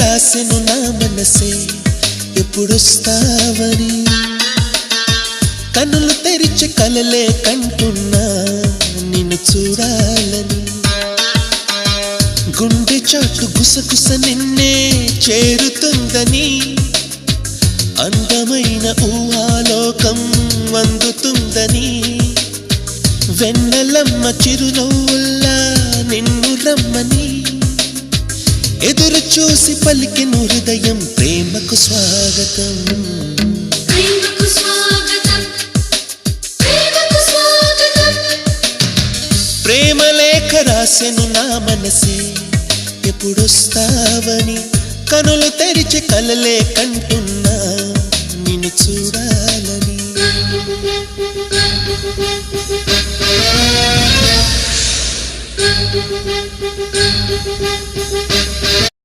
రాసెను నా మనసే ఎప్పుడొస్తావని కన్నులు తెరిచి కలలే కంటున్నా నిన్ను చూడాలని గుండె చాటు గుసగుస నిన్నే చేరుతుందని అందమైన ఊహాలోకం అందుతుందని వెన్నెలమ్మ చిరునవ్వుల్లా నిన్ను రమ్మని ఎదురు చూసి పలికిన హృదయం ప్రేమకు స్వాగతం ప్రేమ లేఖ రాసెను నా మనసే ఎప్పుడొస్తావని కనులు తెరిచి కలలే కంటున్నా నిన్ను చూడాలని